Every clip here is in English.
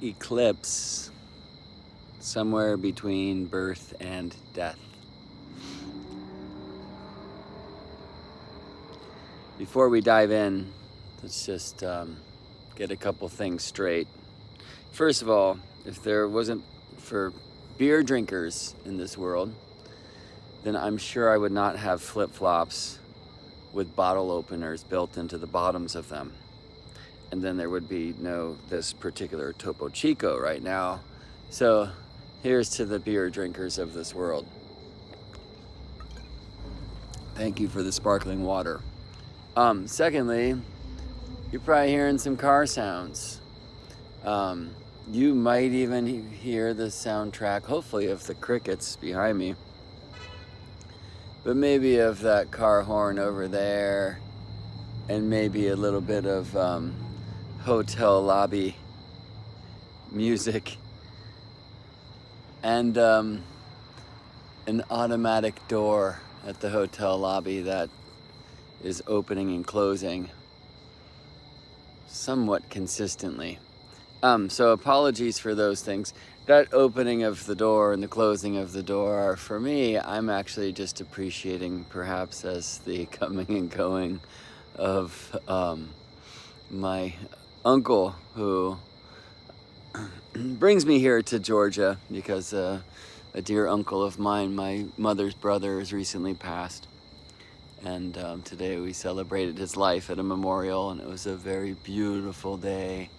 Eclipse, somewhere between birth and death. Before we dive in, let's just get a couple things straight. First of all, if there wasn't for beer drinkers in this world, then I'm sure I would not have flip-flops with bottle openers built into the bottoms of them. And then there would be no this particular Topo Chico right now. So here's to the beer drinkers of this world. Thank you for the sparkling water. Secondly, you're probably hearing some car sounds. You might even hear the soundtrack, hopefully, of the crickets behind me. But maybe of that car horn over there, and maybe a little bit of hotel lobby music, and an automatic door at the hotel lobby that is opening and closing somewhat consistently. So apologies for those things. That opening of the door and the closing of the door, for me, I'm actually just appreciating perhaps as the coming and going of my uncle, who brings me here to Georgia because a dear uncle of mine, my mother's brother, has recently passed. And today we celebrated his life at a memorial, and it was a very beautiful day.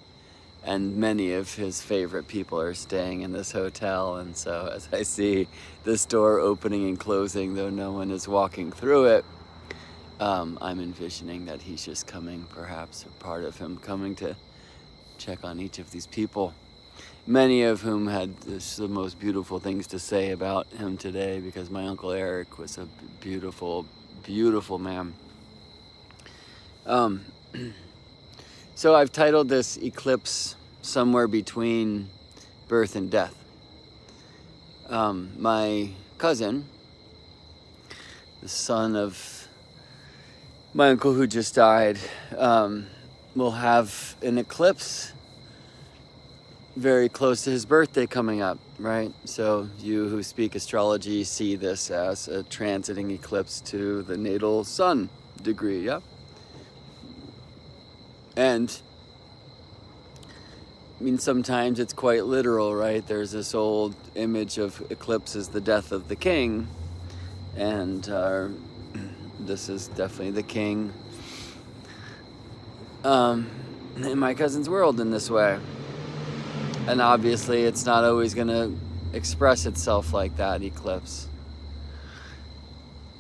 And many of his favorite people are staying in this hotel. And so as I see this door opening and closing, though no one is walking through it, I'm envisioning that he's just coming, perhaps a part of him coming to check on each of these people, many of whom had the most beautiful things to say about him today, because my Uncle Eric was a beautiful, beautiful man. So I've titled this Eclipse, Somewhere Between Birth and Death. My cousin, the son of my uncle who just died, will have an eclipse very close to his birthday coming up, right? So you who speak astrology see this as a transiting eclipse to the natal sun degree, yeah? And I mean, sometimes it's quite literal, right? There's this old image of eclipse as the death of the king, and this is definitely the king in my cousin's world in this way. And obviously it's not always going to express itself like that, eclipse.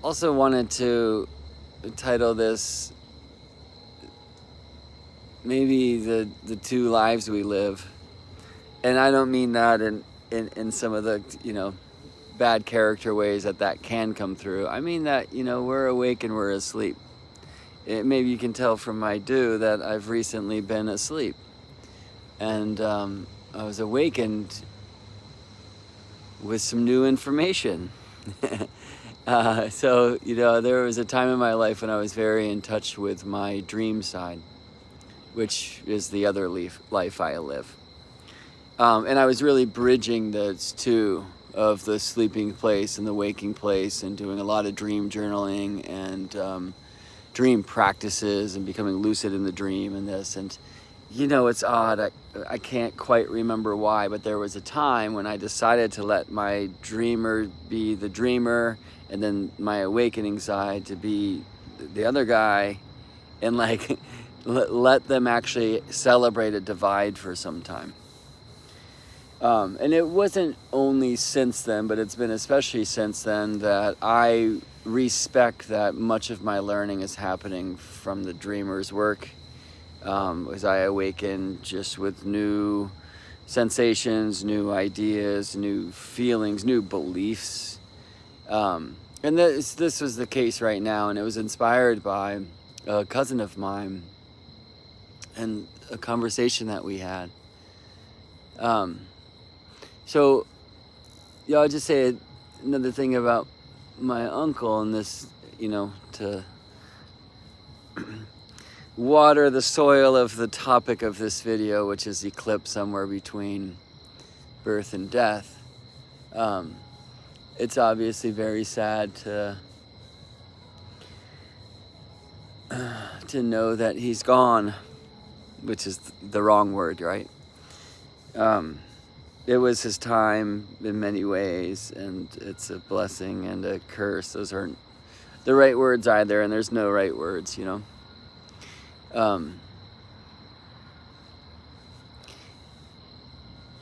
Also wanted to title this maybe the two lives we live. And I don't mean that in some of the, bad character ways that can come through. I mean that, we're awake and we're asleep. Maybe you can tell from my do that I've recently been asleep. And I was awakened with some new information. So, there was a time in my life when I was very in touch with my dream side, which is the other life I live. And I was really bridging those two, of the sleeping place and the waking place, and doing a lot of dream journaling and dream practices and becoming lucid in the dream and this. And, it's odd. I can't quite remember why, but there was a time when I decided to let my dreamer be the dreamer and then my awakening side to be the other guy, and let them actually celebrate a divide for some time. And it wasn't only since then, but it's been especially since then that I respect that much of my learning is happening from the dreamer's work, as I awaken just with new sensations, new ideas, new feelings, new beliefs. And this was the case right now, and it was inspired by a cousin of mine and a conversation that we had. So, I'll just say another thing about my uncle and this, water the soil of the topic of this video, which is eclipse, somewhere between birth and death. It's obviously very sad to know that he's gone, which is the wrong word, right? It was his time in many ways, and it's a blessing and a curse. Those aren't the right words either, and there's no right words, you know.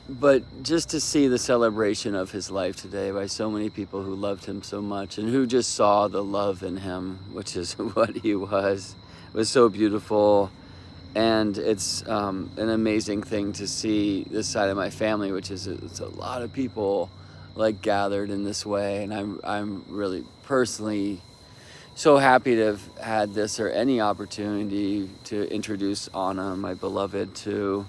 But just to see the celebration of his life today by so many people who loved him so much and who just saw the love in him, which is what he was so beautiful. And it's an amazing thing to see this side of my family, which is it's a lot of people like gathered in this way, and I'm really personally so happy to have had this or any opportunity to introduce Anna, my beloved, to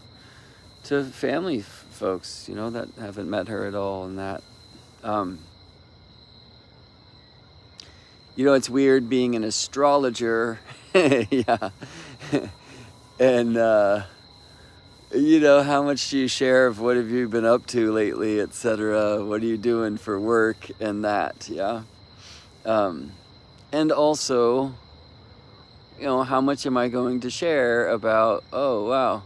family folks, you know, that haven't met her at all, and that you know, it's weird being an astrologer. Yeah. And, you know, how much do you share of what have you been up to lately, etc.? What are you doing for work and that, yeah? And also, you know, how much am I going to share about, oh, wow,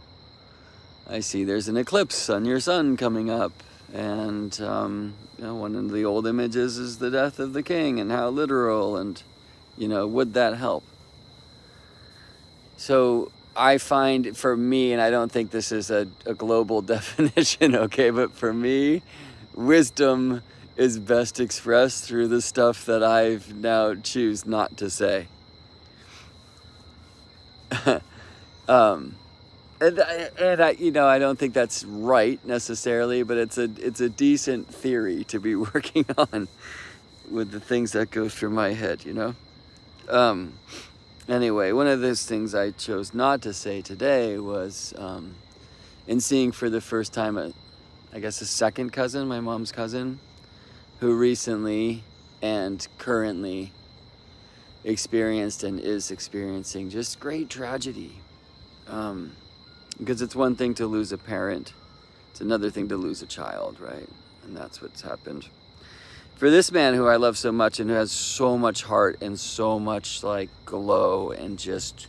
I see there's an eclipse on your sun coming up. And, you know, one of the old images is the death of the king and how literal, and, you know, would that help? So I find for me, and I don't think this is a global definition, okay, but for me, wisdom is best expressed through the stuff that I've now choose not to say. And I, you know, I don't think that's right necessarily, but it's a decent theory to be working on with the things that go through my head, you know. Anyway, one of those things I chose not to say today was in seeing for the first time, I guess a second cousin, my mom's cousin, who recently and currently experienced and is experiencing just great tragedy. Because it's one thing to lose a parent, it's another thing to lose a child, right? And that's what's happened. For this man who I love so much and who has so much heart and so much like glow and just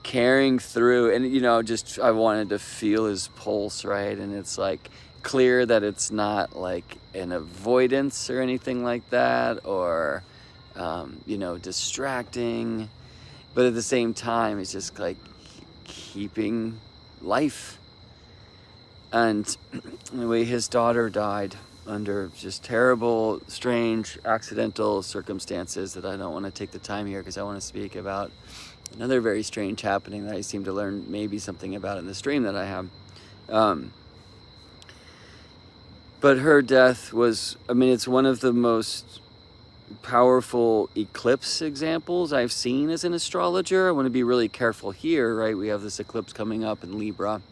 carrying through, and you know, just I wanted to feel his pulse, right? And it's like clear that it's not like an avoidance or anything like that, or you know, distracting, but at the same time it's just like keeping life. And anyway, his daughter died under just terrible, strange, accidental circumstances that I don't want to take the time here because I want to speak about another very strange happening that I seem to learn maybe something about in the stream that I have. But her death was, I mean, it's one of the most powerful eclipse examples I've seen as an astrologer. I want to be really careful here, right? We have this eclipse coming up in Libra.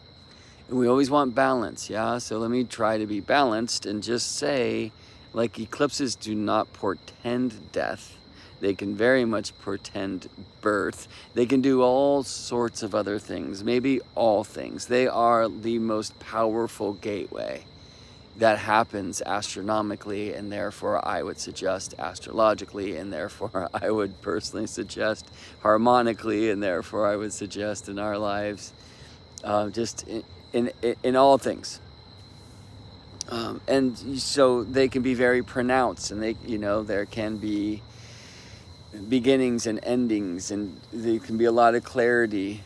And we always want balance, yeah? So let me try to be balanced and just say, like, eclipses do not portend death. They can very much portend birth. They can do all sorts of other things, maybe all things. They are the most powerful gateway that happens astronomically, and therefore I would suggest astrologically, and therefore I would personally suggest harmonically, and therefore I would suggest in our lives, just in all things. And so they can be very pronounced, and they, you know, there can be beginnings and endings, and there can be a lot of clarity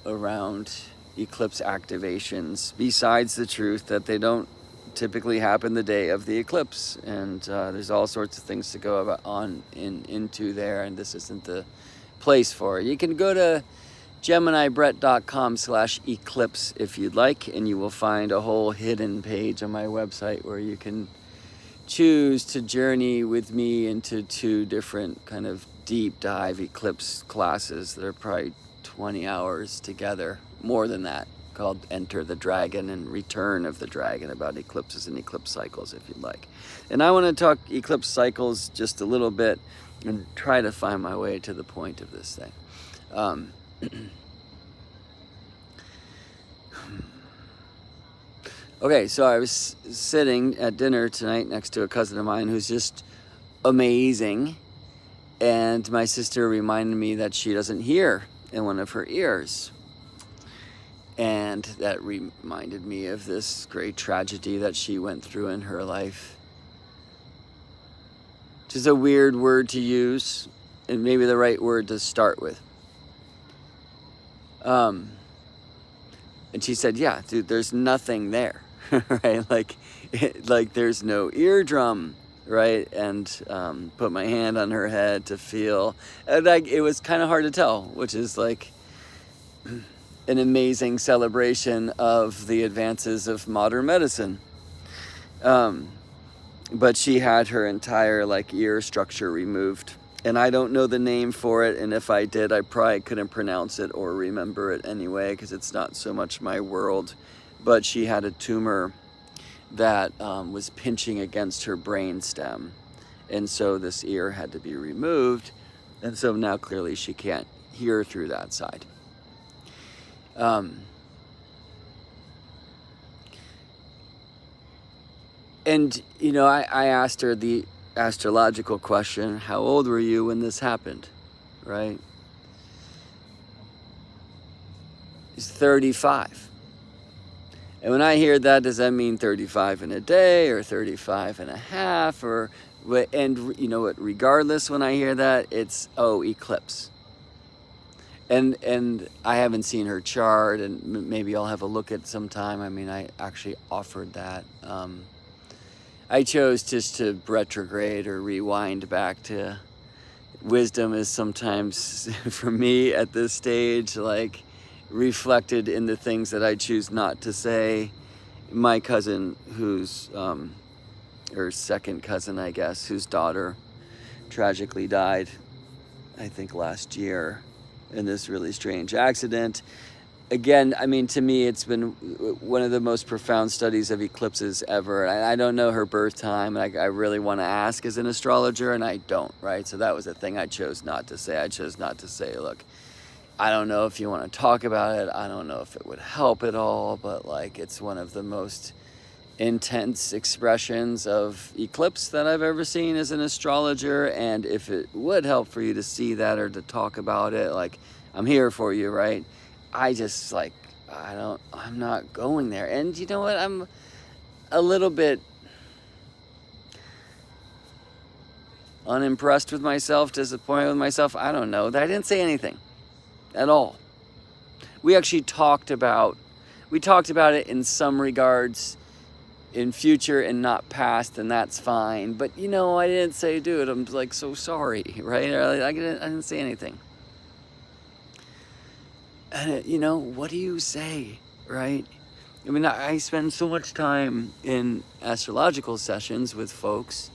around eclipse activations, besides the truth that they don't typically happen the day of the eclipse, and there's all sorts of things to go about into there, and this isn't the place for it. You can go to GeminiBrett.com/eclipse if you'd like, and you will find a whole hidden page on my website where you can choose to journey with me into 2 different kind of deep dive eclipse classes that are probably 20 hours together, more than that, called Enter the Dragon and Return of the Dragon, about eclipses and eclipse cycles if you'd like. And I want to talk eclipse cycles just a little bit and try to find my way to the point of this thing. Okay, so I was sitting at dinner tonight next to a cousin of mine who's just amazing. And my sister reminded me that she doesn't hear in one of her ears. And that reminded me of this great tragedy that she went through in her life. Which is a weird word to use, and maybe the right word to start with. And she said, yeah, dude, there's nothing there, right? Like there's no eardrum, right? And put my hand on her head to feel. And it was kind of hard to tell, which is like an amazing celebration of the advances of modern medicine. But she had her entire ear structure removed. And I don't know the name for it, and if I did, I probably couldn't pronounce it or remember it anyway, because it's not so much my world. But she had a tumor that was pinching against her brain stem, and so this ear had to be removed, and so now clearly she can't hear through that side. And, I asked her the astrological question, how old were you when this happened, right? He's 35. And when I hear that, does that mean 35 in a day or 35 and a half? And you know what, regardless, when I hear that, it's, eclipse. And I haven't seen her chart, and maybe I'll have a look at sometime. I mean, I actually offered that. I chose just to retrograde or rewind back to wisdom is sometimes, for me at this stage, reflected in the things that I choose not to say. My cousin, who's, or second cousin, I guess, whose daughter tragically died, I think last year, in this really strange accident. Again, I mean, to me, it's been one of the most profound studies of eclipses ever. I don't know her birth time, and I really want to ask as an astrologer, and I don't, right? So that was the thing I chose not to say. I chose not to say, look, I don't know if you want to talk about it. I don't know if it would help at all, but it's one of the most intense expressions of eclipse that I've ever seen as an astrologer. And if it would help for you to see that or to talk about it, I'm here for you, right? I just I'm not going there. And you know what? I'm a little bit unimpressed with myself, disappointed with myself. I don't know. I didn't say anything at all. We actually talked about it in some regards in future and not past, and that's fine. But I didn't say, dude, I'm so sorry, right? Or, I didn't say anything. And what do you say, right? I mean, I spend so much time in astrological sessions with folks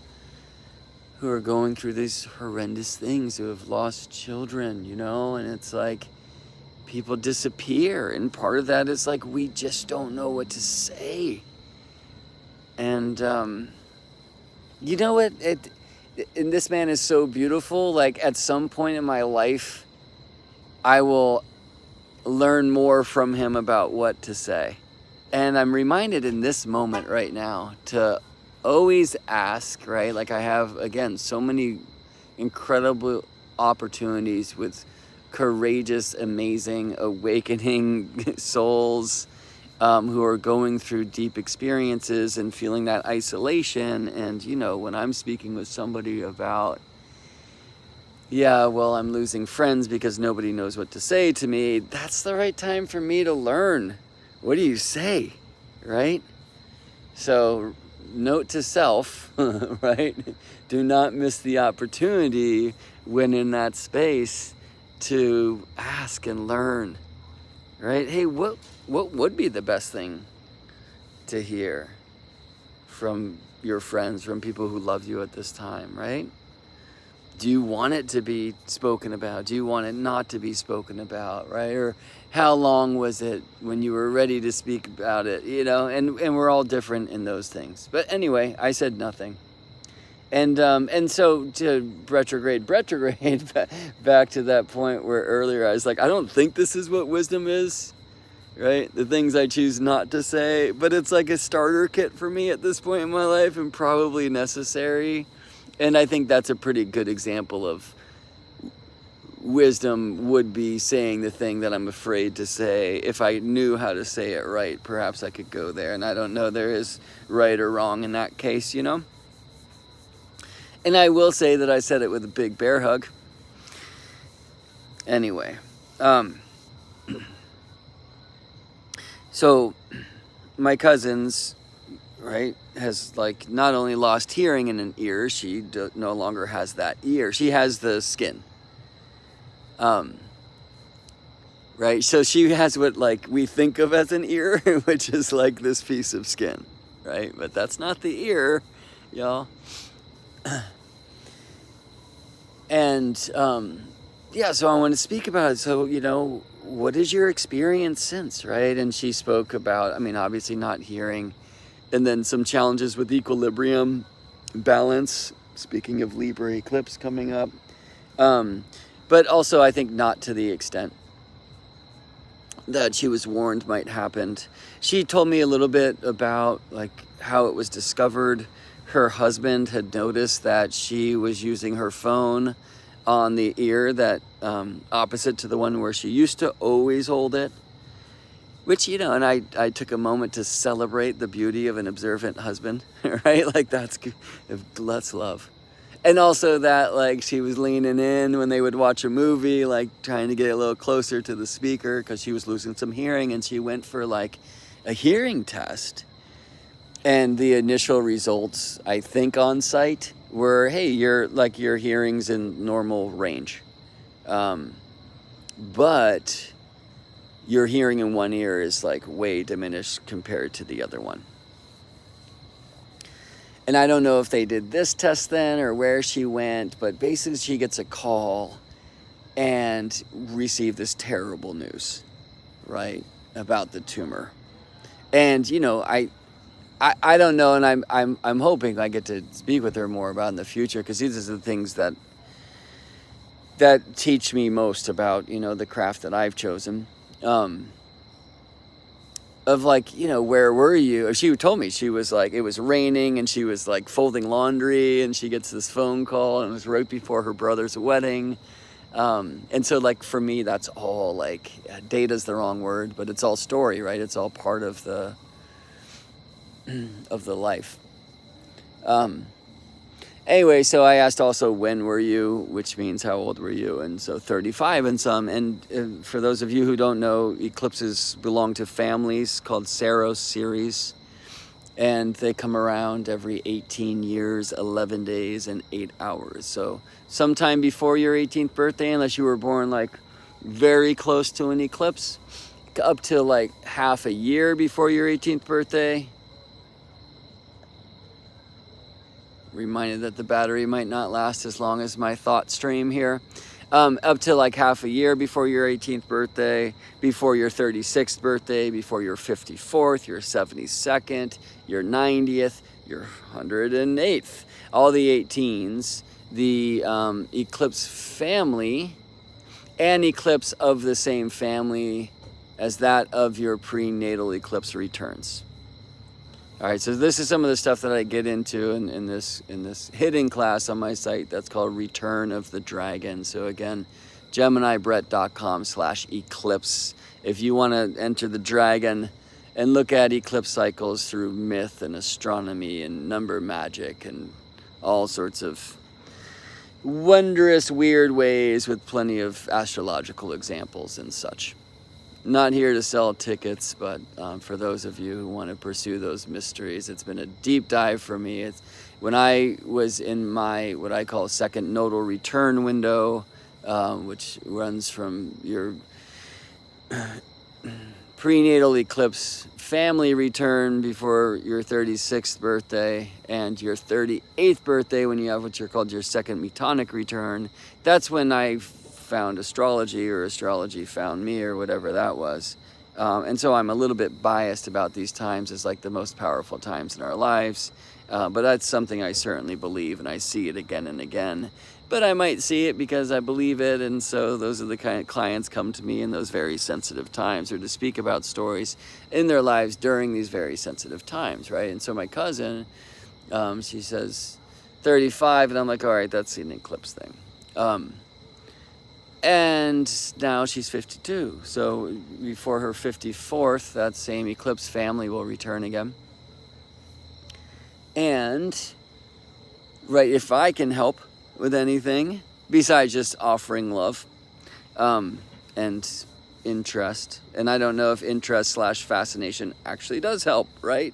who are going through these horrendous things, who have lost children, and it's people disappear, and part of that is we just don't know what to say. And you know what? And this man is so beautiful. At some point in my life, I will learn more from him about what to say. And I'm reminded in this moment right now to always ask, right? I have, again, so many incredible opportunities with courageous, amazing, awakening souls who are going through deep experiences and feeling that isolation. And, when I'm speaking with somebody about, I'm losing friends because nobody knows what to say to me, that's the right time for me to learn. What do you say, right? So, note to self, right? Do not miss the opportunity when in that space to ask and learn, right? Hey, what would be the best thing to hear from your friends, from people who love you at this time, right? Do you want it to be spoken about? Do you want it not to be spoken about, right? Or how long was it when you were ready to speak about it, and we're all different in those things. But anyway, I said nothing. And so to retrograde, back to that point where earlier I was like, I don't think this is what wisdom is, right? The things I choose not to say, but it's like a starter kit for me at this point in my life and probably necessary. And I think that's a pretty good example of wisdom would be saying the thing that I'm afraid to say. If I knew how to say it right, perhaps I could go there. And I don't know there is right or wrong in that case, you know? And I will say that I said it with a big bear hug. Anyway, so my cousins, right, has like not only lost hearing in an ear, she no longer has that ear. She has the skin. Right, so she has what like we think of as an ear, which is like this piece of skin, right? But that's not the ear, y'all. And yeah, so I want to speak about it. So, you know, what is your experience since, right? And she spoke about, I mean, obviously not hearing, and then some challenges with equilibrium, balance, speaking of Libra eclipse coming up. But also I think not to the extent that she was warned might happen. She told me a little bit about like how it was discovered. Her husband had noticed that she was using her phone on the ear that opposite to the one where she used to always hold it, which, you know, and I took a moment to celebrate the beauty of an observant husband, right? Like that's love. And also that like she was leaning in when they would watch a movie, like trying to get a little closer to the speaker because she was losing some hearing, and she went for like a hearing test. And the initial results, I think on site, were, hey, your hearing's in normal range. But your hearing in one ear is like way diminished compared to the other one. And I don't know if they did this test then or where she went, but basically she gets a call and received this terrible news, right, about the tumor. And, you know, I don't know, and I'm hoping I get to speak with her more about in the future, because these are the things that teach me most about, you know, the craft that I've chosen. Of like, you know, where were you? She told me she was like, it was raining and she was like folding laundry, and she gets this phone call, and it was right before her brother's wedding. And so like for me, that's all like, data's the wrong word, but it's all story, right? It's all part of the life. Anyway, so I asked also, when were you, which means how old were you? And so 35 and some. And for those of you who don't know, eclipses belong to families called Saros series. And they come around every 18 years, 11 days, and 8 hours. So sometime before your 18th birthday, unless you were born like very close to an eclipse, up to like half a year before your 18th birthday. Reminded that the battery might not last as long as my thought stream here. Up to like half a year before your 18th birthday, before your 36th birthday, before your 54th, your 72nd, your 90th, your 108th. All the 18s, the eclipse family, and eclipse of the same family as that of your prenatal eclipse returns. All right, so this is some of the stuff that I get into in this hidden class on my site that's called Return of the Dragon. So again, GeminiBrett.com/eclipse. If you want to enter the dragon and look at eclipse cycles through myth and astronomy and number magic and all sorts of wondrous, weird ways with plenty of astrological examples and such. Not here to sell tickets, but for those of you who want to pursue those mysteries, it's been a deep dive for me. When I was in my, what I call second nodal return window, which runs from your prenatal eclipse family return before your 36th birthday and your 38th birthday, when you have what you're called your second metonic return, that's when I found astrology, or astrology found me, or whatever that was. And so I'm a little bit biased about these times as like the most powerful times in our lives. But that's something I certainly believe, and I see it again and again. But I might see it because I believe it, and so those are the kind of clients come to me in those very sensitive times, or to speak about stories in their lives during these very sensitive times, right? And so my cousin, she says 35, and I'm like, all right, that's an eclipse thing. And now she's 52, so before her 54th, that same eclipse family will return again. And, right, if I can help with anything besides just offering love and interest, and I don't know if interest / fascination actually does help, right?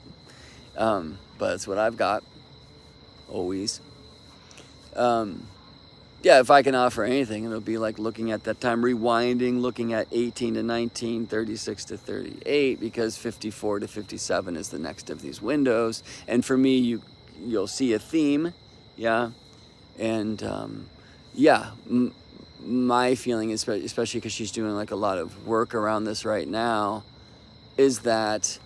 But it's what I've got, always. Yeah, if I can offer anything, it'll be like looking at that time, rewinding, looking at 18 to 19, 36 to 38, because 54 to 57 is the next of these windows. And for me, you'll see a theme, yeah. And my feeling is, especially because she's doing like a lot of work around this right now, is that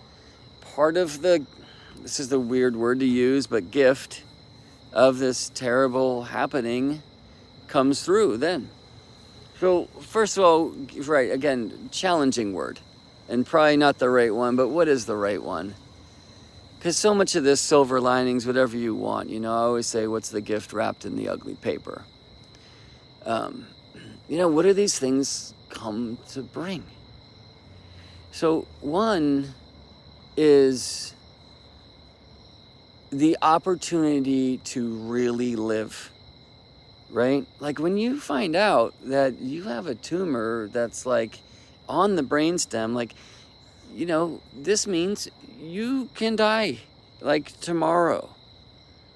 part of this is the weird word to use, but gift of this terrible happening comes through then. So first of all, right, again, challenging word, and probably not the right one, but what is the right one? Because so much of this, silver linings, whatever you want, I always say, what's the gift wrapped in the ugly paper? What do these things come to bring? So one is the opportunity to really live. Right? Like when you find out that you have a tumor that's like on the brainstem, like, this means you can die like tomorrow.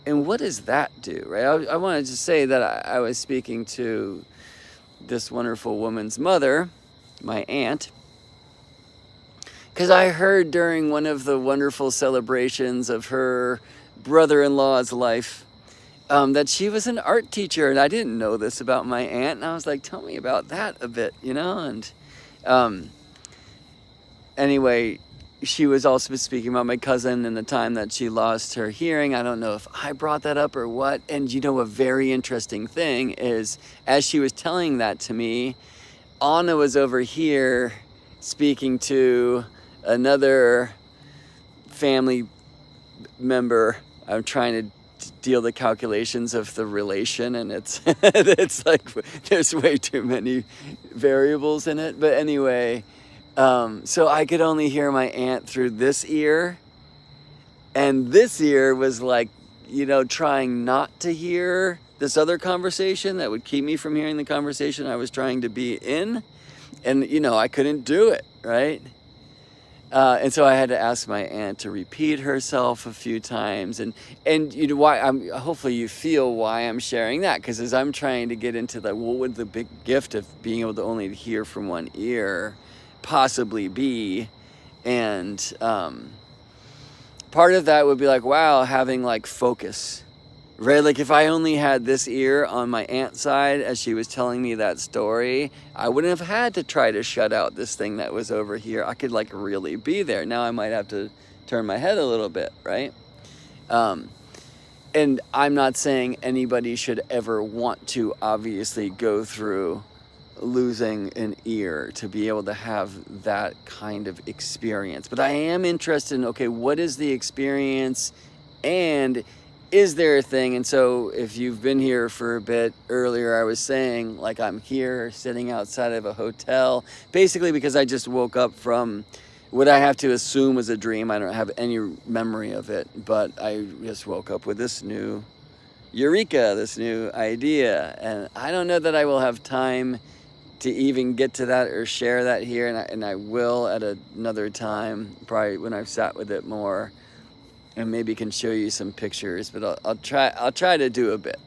And what does that do, right? I wanted to say that I was speaking to this wonderful woman's mother, my aunt, because I heard during one of the wonderful celebrations of her brother-in-law's life, that she was an art teacher, and I didn't know this about my aunt, and I was like, tell me about that a bit, and anyway, she was also speaking about my cousin and the time that she lost her hearing. I don't know if I brought that up or what, and a very interesting thing is, as she was telling that to me, Anna was over here speaking to another family member. I'm trying to deal the calculations of the relation, and it's it's like there's way too many variables in it. But anyway, so I could only hear my aunt through this ear, and this ear was like, trying not to hear this other conversation that would keep me from hearing the conversation I was trying to be in, and I couldn't do it, right? And so I had to ask my aunt to repeat herself a few times, and why hopefully you feel why I'm sharing that, because as I'm trying to get into what would the big gift of being able to only hear from one ear possibly be, and part of that would be like, wow, having like focus, right? Like if I only had this ear on my aunt's side as she was telling me that story, I wouldn't have had to try to shut out this thing that was over here. I could like really be there. Now I might have to turn my head a little bit, right? And I'm not saying anybody should ever want to obviously go through losing an ear to be able to have that kind of experience. But I am interested in, okay, what is the experience, and is there a thing? And so if you've been here for a bit earlier, I was saying like I'm here sitting outside of a hotel, basically because I just woke up from what I have to assume was a dream. I don't have any memory of it, but I just woke up with this new eureka, this new idea. And I don't know that I will have time to even get to that or share that here, and I will at another time, probably when I've sat with it more, and maybe can show you some pictures. But I'll try to do a bit,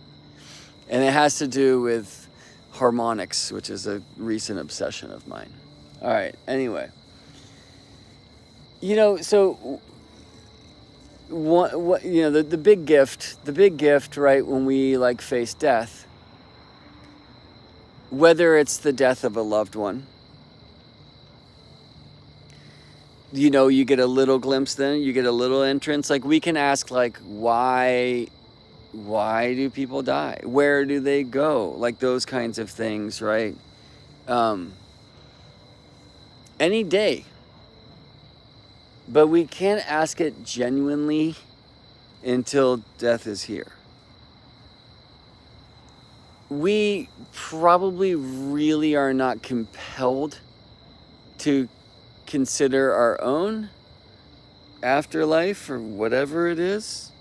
and it has to do with harmonics, which is a recent obsession of mine. All right. Anyway, so what the big gift, right? When we like face death. Whether it's the death of a loved one, you get a little glimpse, then you get a little entrance. Like, we can ask, like, why do people die? Where do they go? Like, those kinds of things, right? Any day. But we can't ask it genuinely until death is here. We probably really are not compelled to consider our own afterlife or whatever it is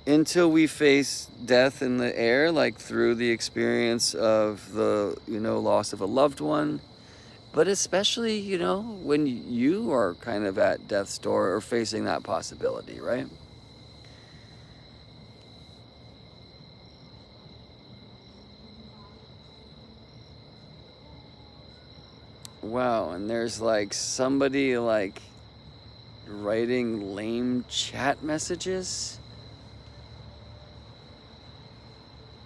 until we face death in the air, like through the experience of the, loss of a loved one. But especially, when you are kind of at death's door or facing that possibility, right? Wow, and there's like somebody like writing lame chat messages.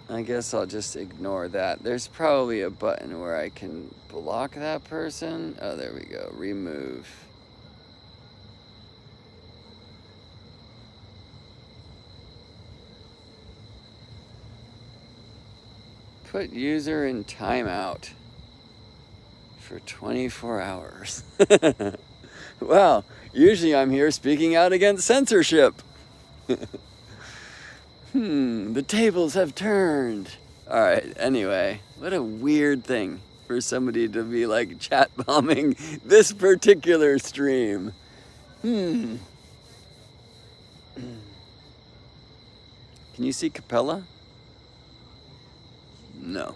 I guess I'll just ignore that. There's probably a button where I can block that person. Oh, there we go. Remove. Put user in timeout for 24 hours. Wow, usually I'm here speaking out against censorship. The tables have turned. All right, anyway, what a weird thing for somebody to be like chat bombing this particular stream. Can you see Capella? No.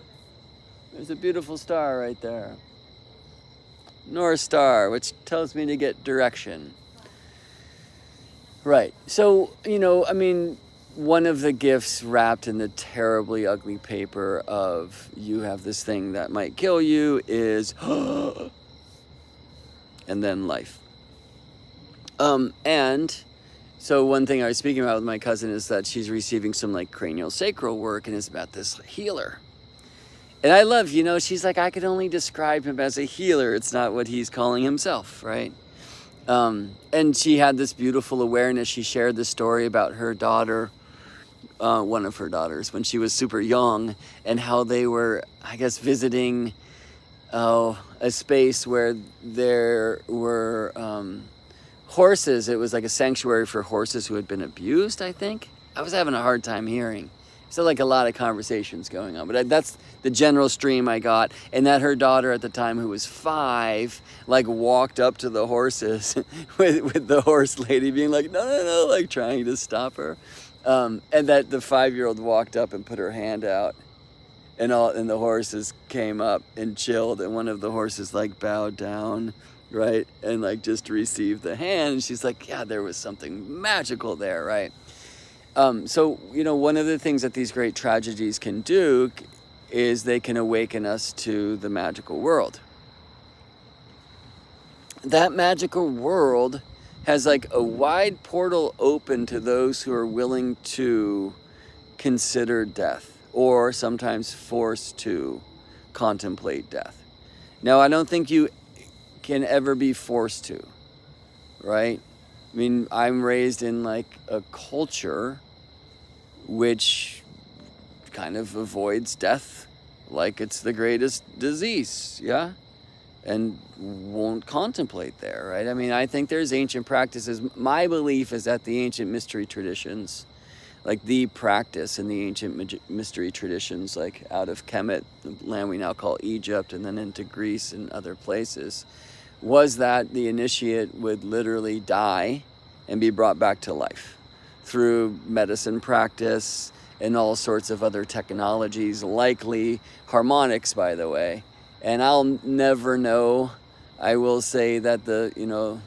There's a beautiful star right there. North Star, which tells me to get direction. Right. So, one of the gifts wrapped in the terribly ugly paper of you have this thing that might kill you is and then life. And so one thing I was speaking about with my cousin is that she's receiving some like cranial sacral work, and it's about this healer. And I love, she's like, I could only describe him as a healer. It's not what he's calling himself, right? And she had this beautiful awareness. She shared the story about her daughter, one of her daughters, when she was super young, and how they were, I guess, visiting a space where there were horses. It was like a sanctuary for horses who had been abused, I think. I was having a hard time hearing. So like a lot of conversations going on, but that's the general stream I got. And that her daughter at the time, who was 5, like walked up to the horses with the horse lady being like, no, like trying to stop her. And that the 5-year-old walked up and put her hand out, and the horses came up and chilled, and one of the horses like bowed down, right, and like just received the hand. And she's like, yeah, there was something magical there, right? So, one of the things that these great tragedies can do is they can awaken us to the magical world. That magical world has like a wide portal open to those who are willing to consider death, or sometimes forced to contemplate death. Now, I don't think you can ever be forced to, right? I mean, I'm raised in like a culture which kind of avoids death like it's the greatest disease, yeah? And won't contemplate there, right? I mean, I think there's ancient practices. My belief is that the ancient mystery traditions, like the practice in the ancient mystery traditions, like out of Kemet, the land we now call Egypt, and then into Greece and other places, was that the initiate would literally die and be brought back to life through medicine practice and all sorts of other technologies, likely harmonics, by the way. And I'll never know. I will say that the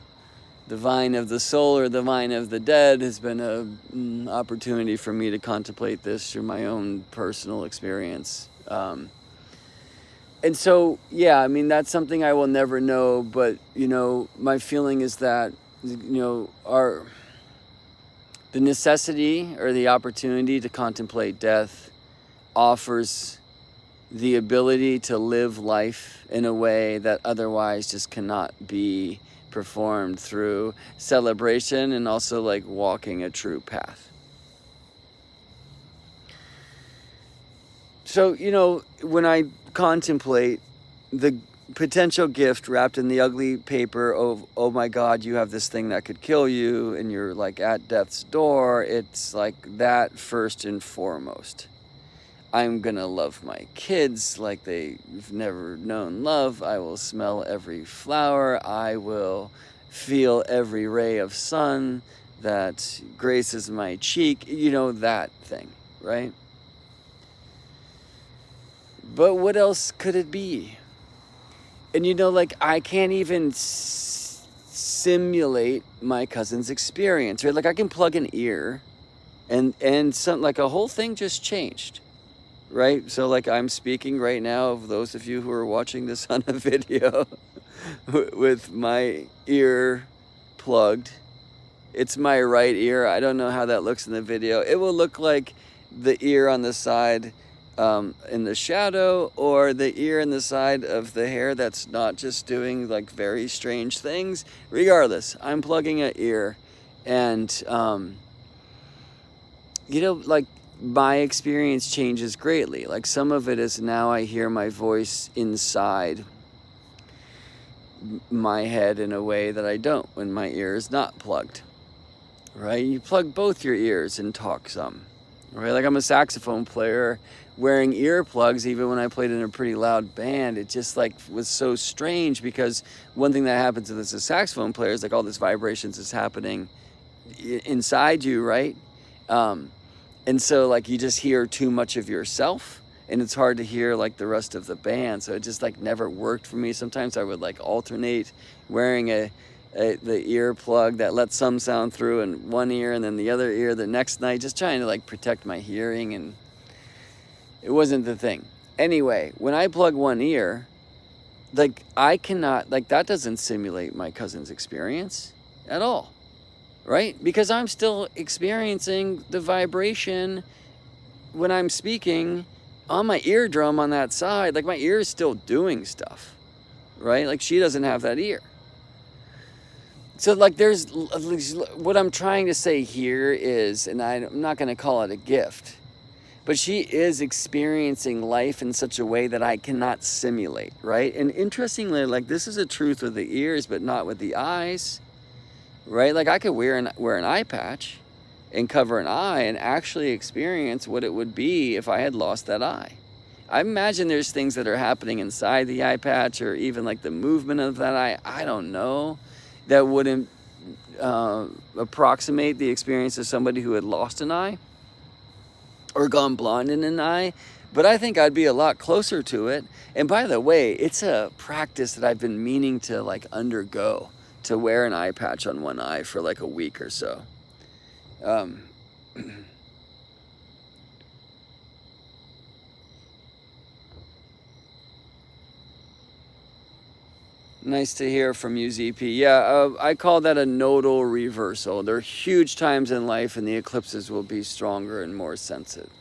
vine of the soul or the vine of the dead has been an opportunity for me to contemplate this through my own personal experience. And so, yeah, I mean, that's something I will never know. But, my feeling is that, the necessity or the opportunity to contemplate death offers the ability to live life in a way that otherwise just cannot be performed through celebration and also like walking a true path. So, you know, when I contemplate the potential gift wrapped in the ugly paper of, oh my God, you have this thing that could kill you and you're like at death's door, it's like that first and foremost. I'm gonna love my kids like they've never known love. I will smell every flower. I will feel every ray of sun that graces my cheek. You know, that thing, right? But what else could it be? And you know, like I can't even simulate my cousin's experience, right? Like I can plug an ear and some, like a whole thing just changed. Right? So like I'm speaking right now, of those of you who are watching this on a video, with my ear plugged. It's my right ear. I don't know how that looks in the video. It will look like the ear on the side in the shadow, or the ear in the side of the hair that's not just doing like very strange things. Regardless, I'm plugging an ear, and you know, like my experience changes greatly. Like some of it is now I hear my voice inside my head in a way that I don't when my ear is not plugged, right? You plug both your ears and talk some, right? Like I'm a saxophone player wearing earplugs even when I played in a pretty loud band. It just like was so strange, because one thing that happens as a saxophone player is like all this vibrations is happening inside you, right? And so like you just hear too much of yourself, and it's hard to hear like the rest of the band. So it just like never worked for me. Sometimes I would like alternate wearing the ear plug that lets some sound through in one ear and then the other ear the next night, just trying to like protect my hearing, and it wasn't the thing. Anyway, when I plug one ear, like I cannot, like that doesn't simulate my cousin's experience at all. Right? Because I'm still experiencing the vibration when I'm speaking on my eardrum on that side. Like my ear is still doing stuff, right? Like she doesn't have that ear. So like there's, what I'm trying to say here is, and I'm not going to call it a gift, but she is experiencing life in such a way that I cannot simulate, right? And interestingly, like this is a truth with the ears, but not with the eyes. Right? Like I could wear an eye patch and cover an eye and actually experience what it would be if I had lost that eye. I imagine there's things that are happening inside the eye patch, or even like the movement of that eye, I don't know, that wouldn't approximate the experience of somebody who had lost an eye or gone blind in an eye. But I think I'd be a lot closer to it. And by the way, it's a practice that I've been meaning to like undergo, to wear an eye patch on one eye for like a week or so. Nice to hear from you, ZP. Yeah, I call that a nodal reversal. There are huge times in life and the eclipses will be stronger and more sensitive.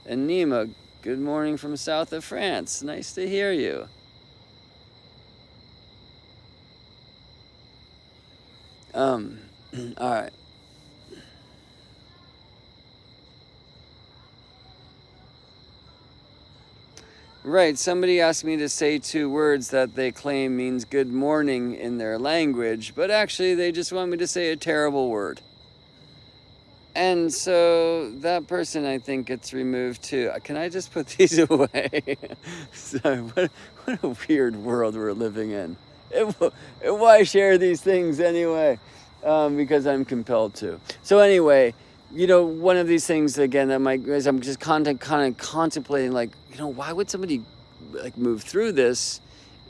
And Nima, good morning from south of France. Nice to hear you. All right. Right, somebody asked me to say 2 words that they claim means good morning in their language, but actually they just want me to say a terrible word. And so that person, I think, gets removed too. Can I just put these away? Sorry, what a weird world we're living in. And why share these things anyway? Because I'm compelled to. So anyway, you know, one of these things again that as I'm just kind of contemplating, like, you know, why would somebody like move through this?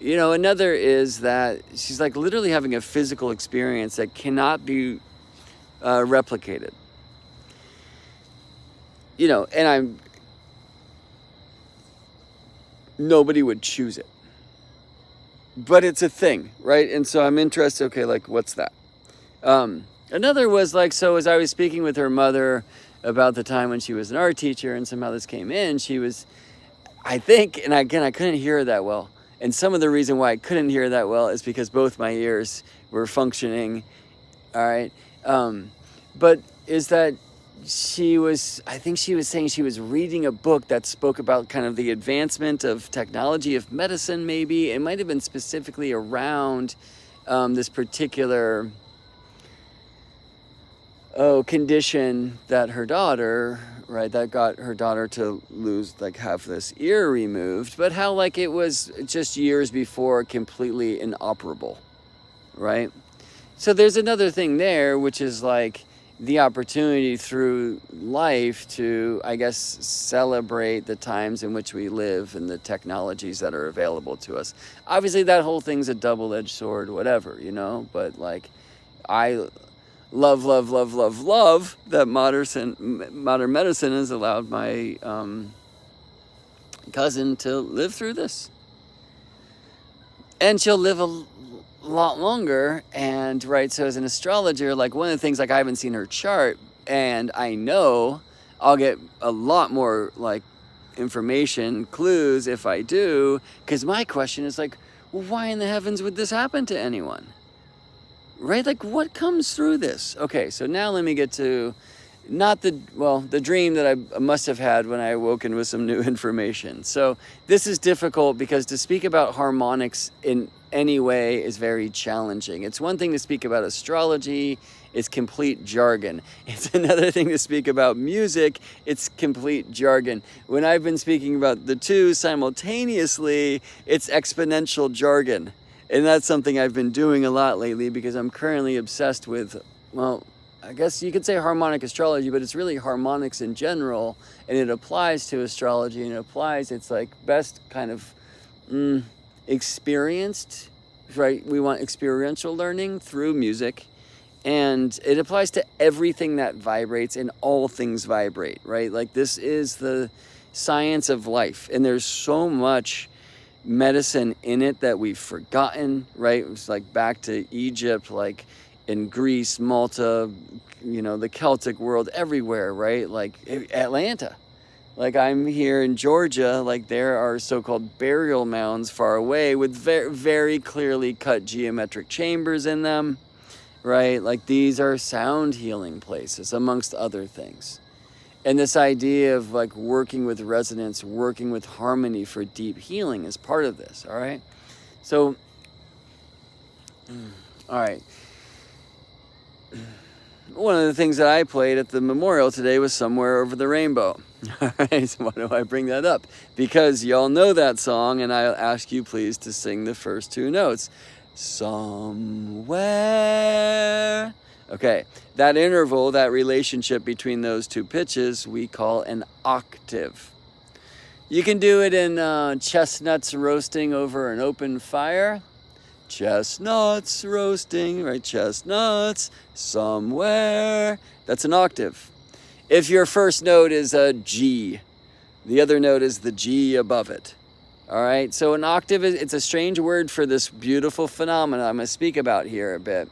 You know, another is that she's like literally having a physical experience that cannot be replicated. You know, and nobody would choose it, but it's a thing, right? And so I'm interested. Okay, like what's that? Another was like, so as I was speaking with her mother about the time when she was an art teacher and somehow this came in, she was, I think, and again, I couldn't hear her that well. And some of the reason why I couldn't hear that well is because both my ears were functioning. All right. But is that I think she was saying she was reading a book that spoke about kind of the advancement of technology of medicine, maybe. It might have been specifically around this particular condition that her daughter, right, that got her daughter to lose, like, have this ear removed, but how, like, it was just years before completely inoperable, right? So there's another thing there, which is like the opportunity through life to, I guess, celebrate the times in which we live and the technologies that are available to us. Obviously, that whole thing's a double-edged sword, whatever, you know, but like, I love that modern medicine has allowed my cousin to live through this. And she'll live a lot longer. And right, so as an astrologer, like, one of the things, like, I haven't seen her chart, and I know I'll get a lot more like information, clues, if I do, because my question is like, well, why in the heavens would this happen to anyone? Right? Like, what comes through this? Okay, so now let me get to the dream that I must have had when I awoken with some new information. So this is difficult because to speak about harmonics in any way is very challenging. It's one thing to speak about astrology, it's complete jargon. It's another thing to speak about music, it's complete jargon. When I've been speaking about the two simultaneously, it's exponential jargon. And that's something I've been doing a lot lately because I'm currently obsessed with, well, I guess you could say harmonic astrology, but it's really harmonics in general, and it applies to astrology, and it's like best kind of experienced, right? We want experiential learning through music, and it applies to everything that vibrates, and all things vibrate, right? Like, this is the science of life, and there's so much medicine in it that we've forgotten, right? It was like back to Egypt, like in Greece, Malta, you know, the Celtic world, everywhere, right? Like Atlanta. Like, I'm here in Georgia, like, there are so-called burial mounds far away with very, very clearly cut geometric chambers in them, right? Like, these are sound healing places, amongst other things. And this idea of like working with resonance, working with harmony for deep healing is part of this, all right? So, all right. One of the things that I played at the memorial today was Somewhere Over the Rainbow. All right, so why do I bring that up? Because y'all know that song, and I'll ask you please to sing the first two notes. Somewhere. Okay, that interval, that relationship between those two pitches, we call an octave. You can do it in chestnuts roasting over an open fire. Chestnuts roasting, right? Chestnuts somewhere. That's an octave. If your first note is a G, the other note is the G above it. All right, so an octave, it's a strange word for this beautiful phenomenon I'm going to speak about here a bit.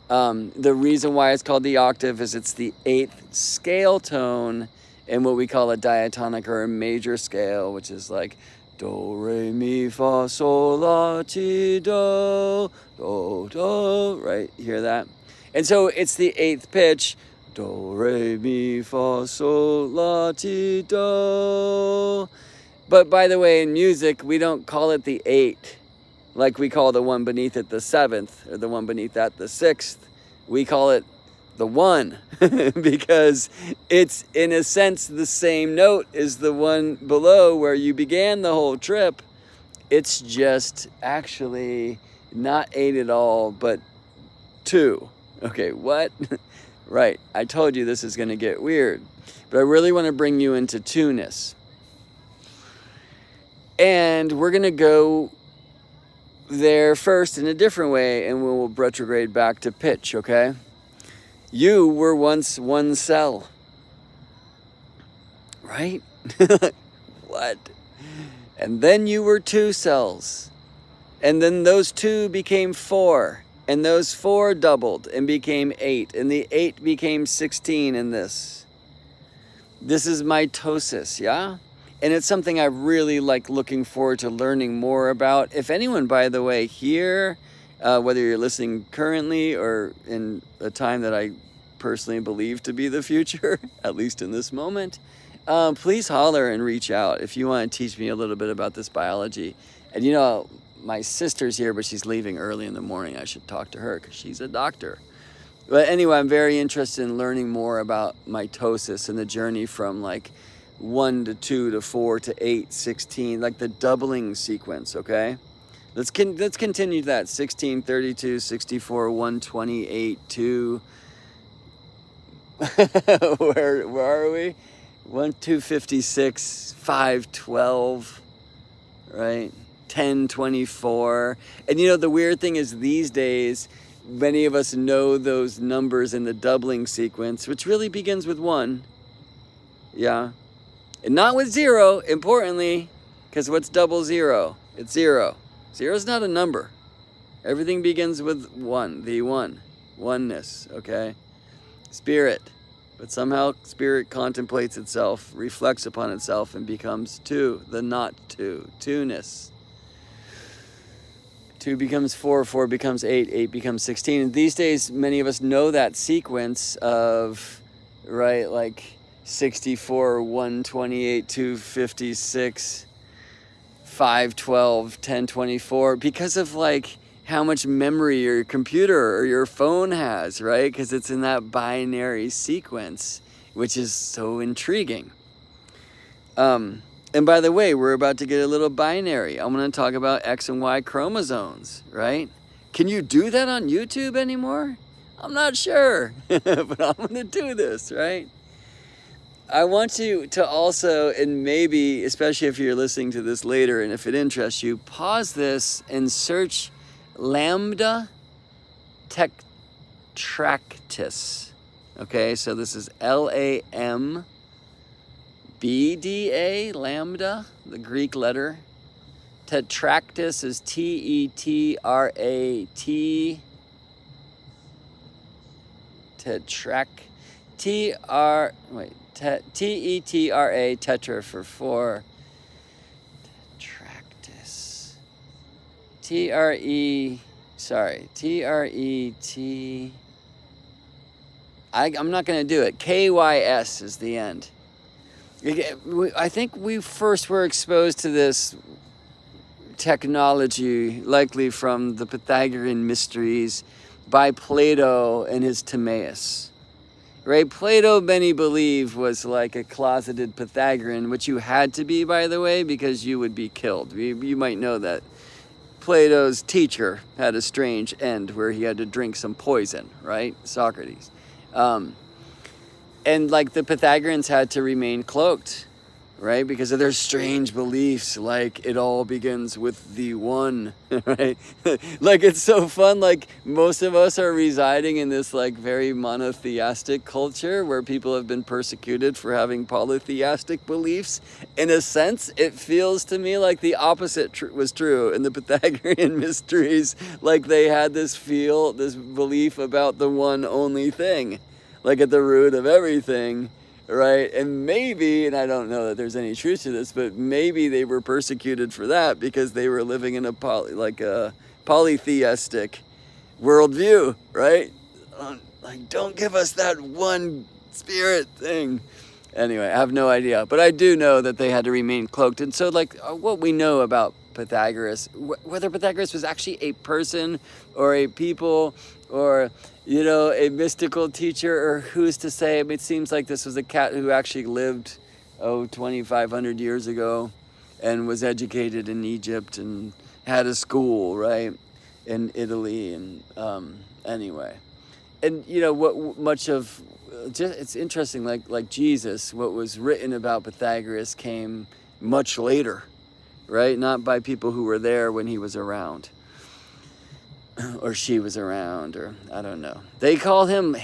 The reason why it's called the octave is it's the 8th scale tone in what we call a diatonic or a major scale, which is like do, re, mi, fa, sol, la, ti, do, do, do, right? Hear that? And so it's the 8th pitch, do, re, mi, fa, sol, la, ti, do. But by the way, in music, we don't call it the 8. Like we call the one beneath it the 7th, or the one beneath that the 6th. We call it the 1 because it's, in a sense, the same note as the one below where you began the whole trip. It's just actually not 8 at all, but 2. Okay, what? Right, I told you this is going to get weird. But I really want to bring you into two-ness. And we're going to go there first in a different way, and we'll retrograde back to pitch, okay? You were once one cell, right? What? And then you were 2 cells, and then those 2 became 4, and those 4 doubled and became 8, and the 8 became 16 in this. This is mitosis, yeah? And it's something I really like looking forward to learning more about. If anyone, by the way, here, whether you're listening currently or in a time that I personally believe to be the future, at least in this moment, please holler and reach out if you want to teach me a little bit about this biology. And you know, my sister's here, but she's leaving early in the morning. I should talk to her because she's a doctor. But anyway, I'm very interested in learning more about mitosis and the journey from like 1 to 2 to 4 to 8, 16, like the doubling sequence, okay? Let's continue that. 16, 32, 64, 128, 2. Where are we? 1, 2, 56, 5, 12, right? 10, 24. And you know, the weird thing is these days, many of us know those numbers in the doubling sequence, which really begins with 1. Yeah. And not with 0, importantly, because what's double 0? It's 0. 0 is not a number. Everything begins with 1, the 1. Oneness, okay? Spirit. But somehow spirit contemplates itself, reflects upon itself, and becomes 2, the not 2, 2-ness. 2 becomes 4, 4 becomes 8, 8 becomes 16. And these days, many of us know that sequence of, right, like 64, 128, 256, 512, 1024, because of like how much memory your computer or your phone has, right? Because it's in that binary sequence, which is so intriguing. And by the way, we're about to get a little binary. I'm going to talk about X and Y chromosomes, right? Can you do that on YouTube anymore? I'm not sure, but I'm going to do this, right? I want you to also, and maybe, especially if you're listening to this later and if it interests you, pause this and search Lambda Tetractys. Okay, so this is LAMBDA, lambda, the Greek letter. Tetractys is TETRAT. TETRA, tetra for 4. Tetractys. TRET. I'm not going to do it. KYS is the end. I think we first were exposed to this technology, likely from the Pythagorean mysteries, by Plato and his Timaeus. Right? Plato, many believe, was like a closeted Pythagorean, which you had to be, by the way, because you would be killed. You might know that Plato's teacher had a strange end where he had to drink some poison, right? Socrates. And like the Pythagoreans had to remain cloaked, right? Because of their strange beliefs, like it all begins with the 1, right? Like it's so fun, like most of us are residing in this like very monotheistic culture where people have been persecuted for having polytheistic beliefs. In a sense, it feels to me like the opposite was true in the Pythagorean mysteries. Like they had this belief about the one only thing, like at the root of everything. Right, and maybe, and I don't know that there's any truth to this, but maybe they were persecuted for that because they were living in a polytheistic worldview, right? Like, don't give us that one spirit thing. Anyway, I have no idea, but I do know that they had to remain cloaked. And so, like, what we know about Pythagoras, whether Pythagoras was actually a person or a people or, you know, a mystical teacher, or who's to say? I mean, it seems like this was a cat who actually lived, 2,500 years ago and was educated in Egypt and had a school, right, in Italy. And anyway, and, you know, it's interesting, like Jesus, what was written about Pythagoras came much later, right? Not by people who were there when he was around. Or she was around, or I don't know. They call him,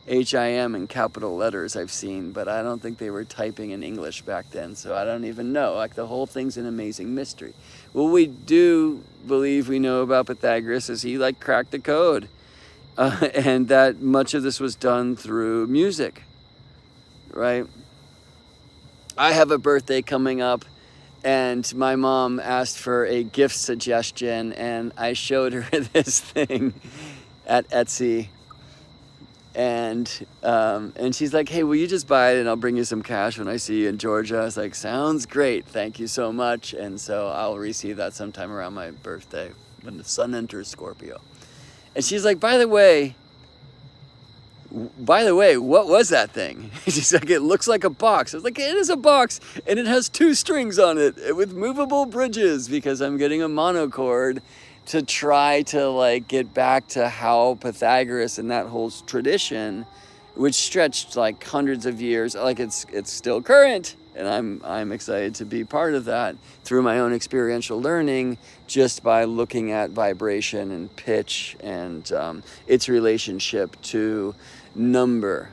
H-I-M in capital letters I've seen, but I don't think they were typing in English back then, so I don't even know. Like the whole thing's an amazing mystery. What we do believe we know about Pythagoras is he like cracked the code. And that much of this was done through music, right? I have a birthday coming up, and my mom asked for a gift suggestion, and I showed her this thing at Etsy, and she's like, hey, will you just buy it and I'll bring you some cash when I see you in Georgia? I was like, sounds great, thank you so much. And so I'll receive that sometime around my birthday when the sun enters Scorpio. And she's like, by the way, what was that thing? She's like, it looks like a box. I was like, it is a box, and it has 2 strings on it with movable bridges, because I'm getting a monochord to try to like get back to how Pythagoras and that whole tradition, which stretched like hundreds of years, like it's still current, and I'm excited to be part of that through my own experiential learning, just by looking at vibration and pitch and its relationship to number.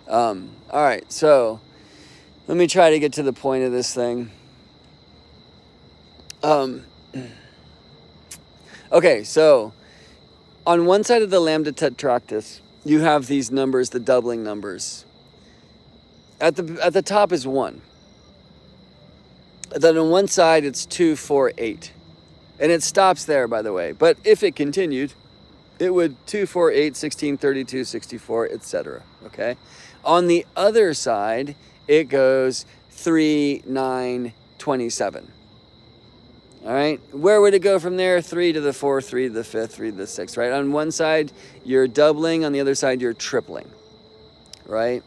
All right, so let me try to get to the point of this thing. Okay, so on one side of the lambda tetractys, you have these numbers, the doubling numbers. At the top is 1. Then on one side it's 2, 4, 8. And it stops there, by the way. But if it continued, it would 2, 4, 8, 16, 32, 64, etc. Okay? On the other side, it goes 3, 9, 27. All right, where would it go from there? 3 to the 4th, 3 to the 5th, 3 to the 6th, right? On one side, you're doubling. On the other side, you're tripling, right?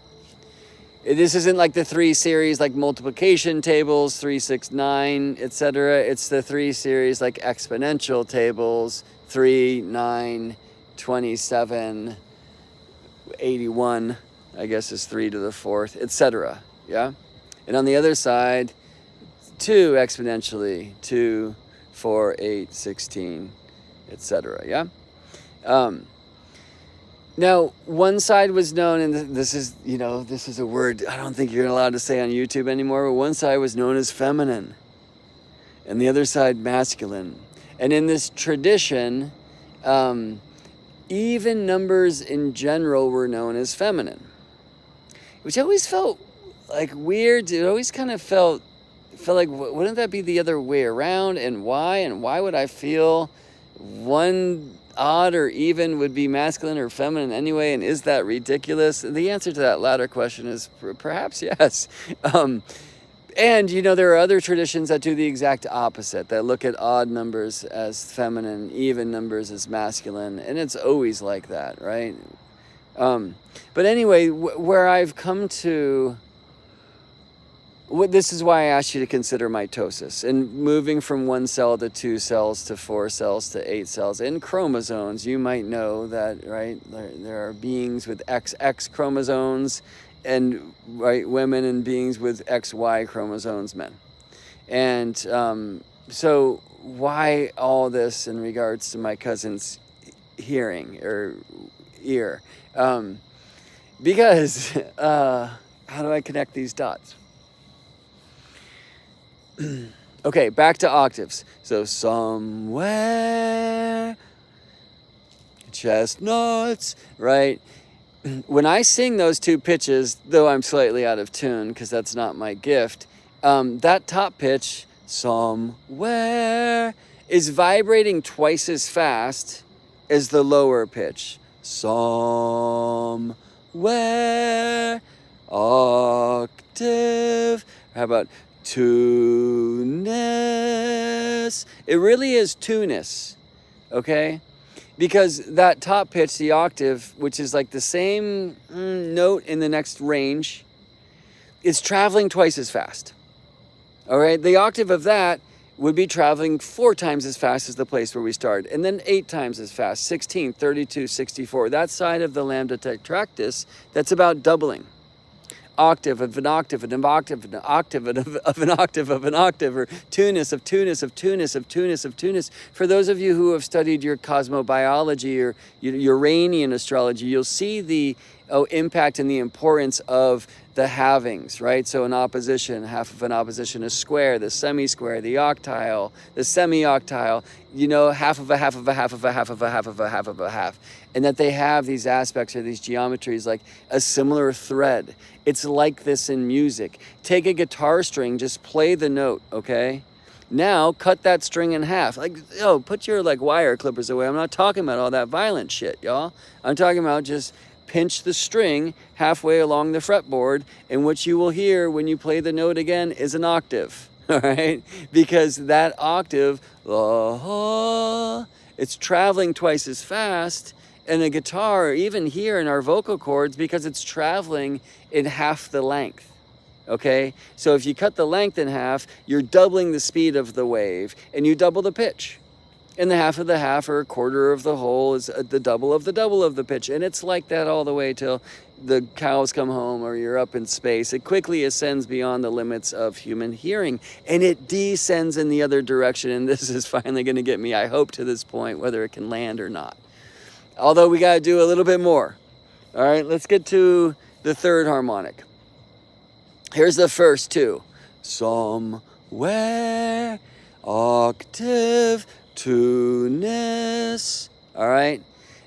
This isn't like the 3 series, like multiplication tables, 3, 6, 9, etc. It's the 3 series, like exponential tables, 3, 9, 27, 81, I guess is 3 to the 4th, etc. Yeah? And on the other side, 2 exponentially, 2, 4, 8, 16, etc. Yeah? Now, one side was known, and this is a word I don't think you're allowed to say on YouTube anymore, but one side was known as feminine, and the other side masculine. And in this tradition, even numbers in general were known as feminine, which always felt like weird. It always kind of felt like, wouldn't that be the other way around? And why would I feel one odd or even would be masculine or feminine anyway? And is that ridiculous? The answer to that latter question is perhaps yes. And there are other traditions that do the exact opposite, that look at odd numbers as feminine, even numbers as masculine, and it's always like that, right? But anyway, where I've come to, this is why I asked you to consider mitosis and moving from 1 cell to 2 cells to 4 cells to 8 cells. In chromosomes, you might know that, right, there are beings with XX chromosomes, and right, women, and beings with XY chromosomes, men. And so why all this in regards to my cousin's hearing or ear? Because how do I connect these dots? Okay, back to octaves. So somewhere, chestnuts, right? When I sing those 2 pitches, though I'm slightly out of tune because that's not my gift, that top pitch, somewhere, is vibrating twice as fast as the lower pitch. Somewhere, octave. How about two-ness? It really is two-ness, okay? Because that top pitch, the octave, which is like the same note in the next range, is traveling twice as fast. All right, the octave of that would be traveling 4 times as fast as the place where we started, and then 8 times as fast, 16, 32, 64. That side of the lambda tetractys, that's about doubling. Octave of an octave of an octave of an octave of an octave of an octave, or two-ness of two-ness of two-ness of two-ness of two-ness. For those of you who have studied your cosmobiology or Uranian astrology, you'll see the impact and the importance of the halvings, right? So an opposition, half of an opposition is square, the semi-square, the octile, the semi-octile, half of a half of a half of a half of a half of a half of a half. And that they have these aspects or these geometries like a similar thread. It's like this in music. Take a guitar string, just play the note, okay? Now cut that string in half. Put your wire clippers away. I'm not talking about all that violent shit, y'all. I'm talking about just pinch the string halfway along the fretboard, and what you will hear when you play the note again is an octave, all right? Because that octave, it's traveling twice as fast, and a guitar, even here in our vocal cords, because it's traveling in half the length, okay? So if you cut the length in half, you're doubling the speed of the wave, and you double the pitch. And the half of the half or a quarter of the whole is the double of the pitch. And it's like that all the way till the cows come home or you're up in space. It quickly ascends beyond the limits of human hearing. And it descends in the other direction. And this is finally going to get me, I hope, to this point, whether it can land or not. Although we got to do a little bit more. All right, let's get to the third harmonic. Here's the first two. Somewhere, octave, tuneness. All right.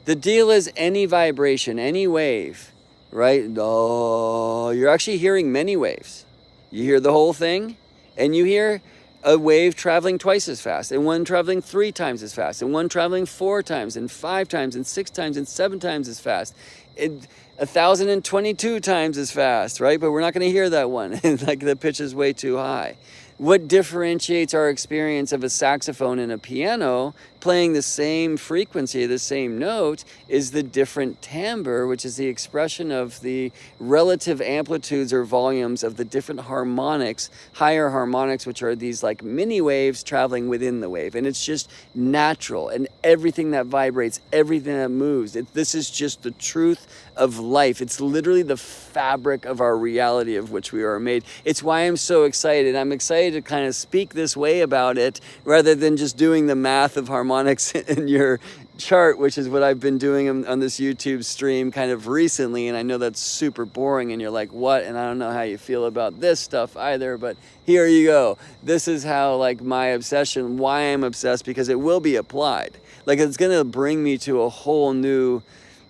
The deal is any vibration, any wave, right? You're actually hearing many waves. You hear the whole thing, and you hear a wave traveling twice as fast, and one traveling 3 times as fast, and one traveling 4 times, and 5 times, and 6 times, and 7 times as fast. 1,022 times as fast, right? But we're not going to hear that one. The pitch is way too high. What differentiates our experience of a saxophone and a piano playing the same frequency, the same note, is the different timbre, which is the expression of the relative amplitudes or volumes of the different harmonics, higher harmonics, which are these mini waves traveling within the wave. And it's just natural, and everything that vibrates, everything that moves, this is just the truth of life. It's literally the fabric of our reality of which we are made. It's why I'm so excited. I'm excited to kind of speak this way about it rather than just doing the math of harmonics in your chart, which is what I've been doing on this YouTube stream kind of recently. And I know that's super boring and you're like, what? And I don't know how you feel about this stuff either, but here you go. This is how my obsession, why I'm obsessed, because it will be applied. It's going to bring me to a whole new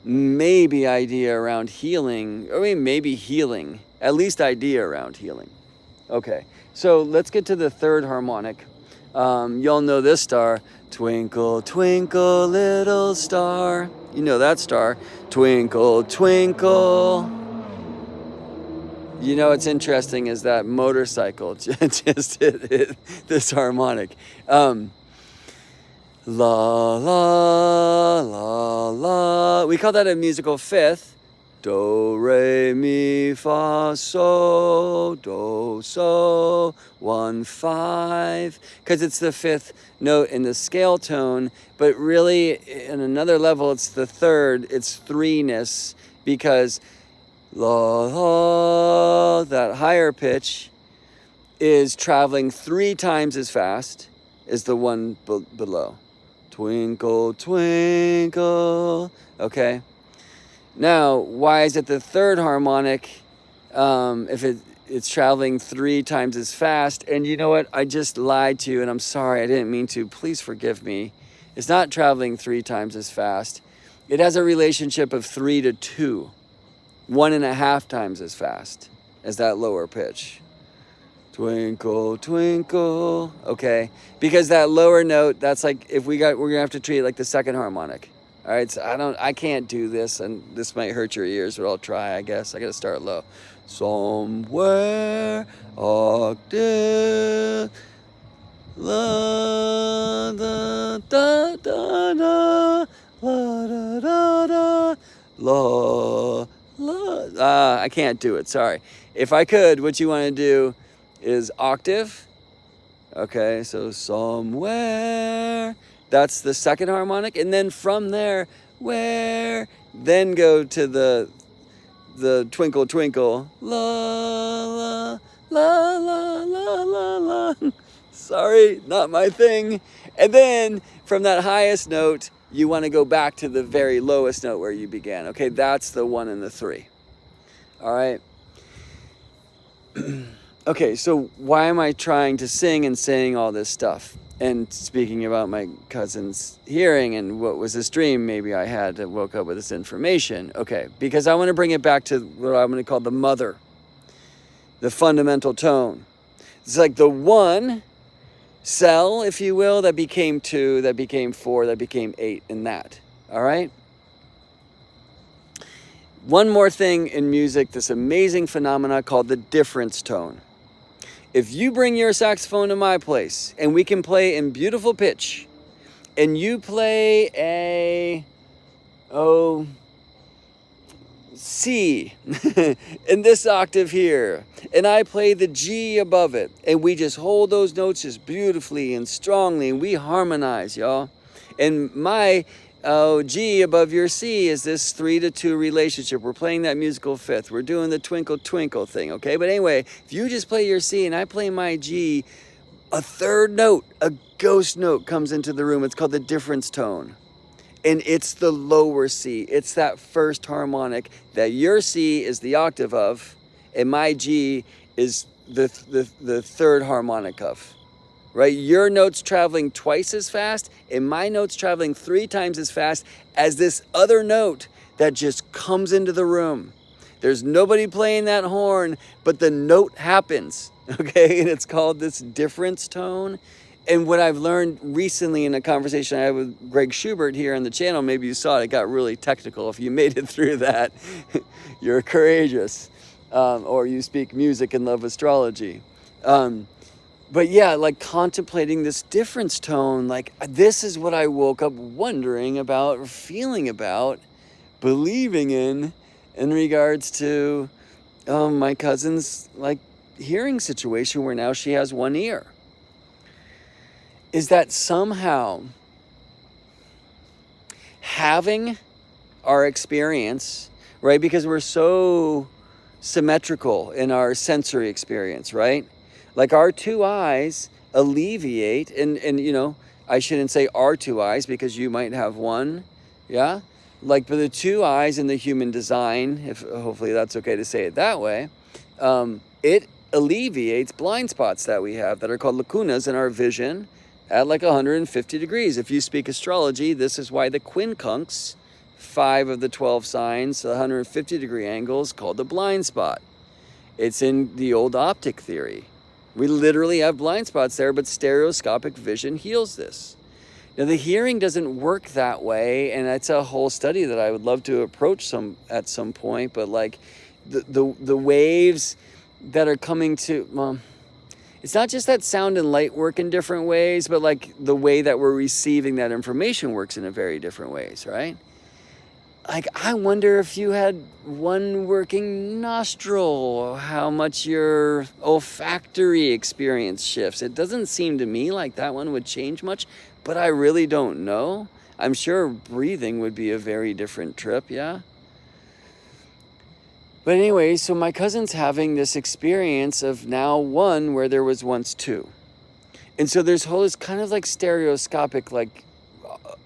maybe idea around healing, maybe healing, at least idea around healing. Okay, so let's get to the third harmonic. Y'all know this star. Twinkle, twinkle, little star. You know that star. Twinkle, twinkle. You know what's interesting is that motorcycle just hit this harmonic. La, la, la, la. We call that a musical fifth. Do, re, mi, fa, so, do, so, 1, 5. Because it's the fifth note in the scale tone, but really, in another level, it's the third. It's threeness, because la, la, that higher pitch is traveling 3 times as fast as the one below. Twinkle, twinkle. Okay. Now, why is it the third harmonic if it's traveling 3 times as fast? And you know what? I just lied to you, and I'm sorry. I didn't mean to. Please forgive me. It's not traveling 3 times as fast. It has a relationship of 3 to 2. 1.5 times as fast as that lower pitch. Twinkle, twinkle. Okay. Because that lower note, that's we're going to have to treat it like the second harmonic. All right, so I can't do this, and this might hurt your ears, but I'll try, I guess. I got to start low. Somewhere, octave, la, da, da, da, da, la, da, da, da, la, la. I can't do it, sorry. If I could, what you want to do is octave. Okay, so somewhere. That's the second harmonic, and then from there, then go to the twinkle, twinkle, la, la, la, la, la, la, la. Sorry, not my thing. And then from that highest note, you want to go back to the very lowest note where you began. Okay, that's the 1 and the 3. All right. Okay, so why am I trying to sing and saying all this stuff? And speaking about my cousin's hearing and what was this dream maybe I had that woke up with this information. Okay, because I want to bring it back to what I'm going to call the mother, the fundamental tone. It's like the 1 cell, if you will, that became 2, that became 4, that became 8, and that. All right? One more thing in music, this amazing phenomena called the difference tone. If you bring your saxophone to my place and we can play in beautiful pitch, and you play a, C in this octave here, and I play the G above it, and we just hold those notes just beautifully and strongly, and we harmonize, y'all. And my G above your C is this 3-2 relationship. We're playing that musical fifth. We're doing the twinkle twinkle thing, okay? But anyway, if you just play your C and I play my G, a third note, a ghost note comes into the room. It's called the difference tone. And it's the lower C. It's that first harmonic that your C is the octave of, and my G is the third harmonic of. Right? Your note's traveling twice as fast, and my note's traveling 3 times as fast as this other note that just comes into the room. There's nobody playing that horn, but the note happens, okay? And it's called this difference tone. And what I've learned recently in a conversation I had with Greg Schubert here on the channel, maybe you saw it, it got really technical. If you made it through that, you're courageous, or you speak music and love astrology. But yeah, like contemplating this difference tone, like this is what I woke up wondering about, or feeling about, believing in regards to my cousin's like hearing situation where now she has 1 ear. Is that somehow having our experience, right? Because we're so symmetrical in our sensory experience, right? Like our 2 eyes alleviate, and you know, I shouldn't say our 2 eyes because you might have 1, yeah? Like, but the 2 eyes in the human design, if hopefully that's okay to say it that way, it alleviates blind spots that we have that are called lacunas in our vision at like 150 degrees. If you speak astrology, this is why the quincunx, 5 of the 12 signs, 150 degree angles, called the blind spot. It's in the old optic theory. We literally have blind spots there, but stereoscopic vision heals this. Now, the hearing doesn't work that way, and that's a whole study that I would love to approach at some point, but like the waves that are coming to, well, it's not just that sound and light work in different ways, but like the way that we're receiving that information works in a very different ways, right? Like, I wonder if you had 1 working nostril, how much your olfactory experience shifts. It doesn't seem to me like that one would change much, but I really don't know. I'm sure breathing would be a very different trip, yeah? But anyway, so my cousin's having this experience of now 1 where there was once 2. And so there's this kind of like stereoscopic, like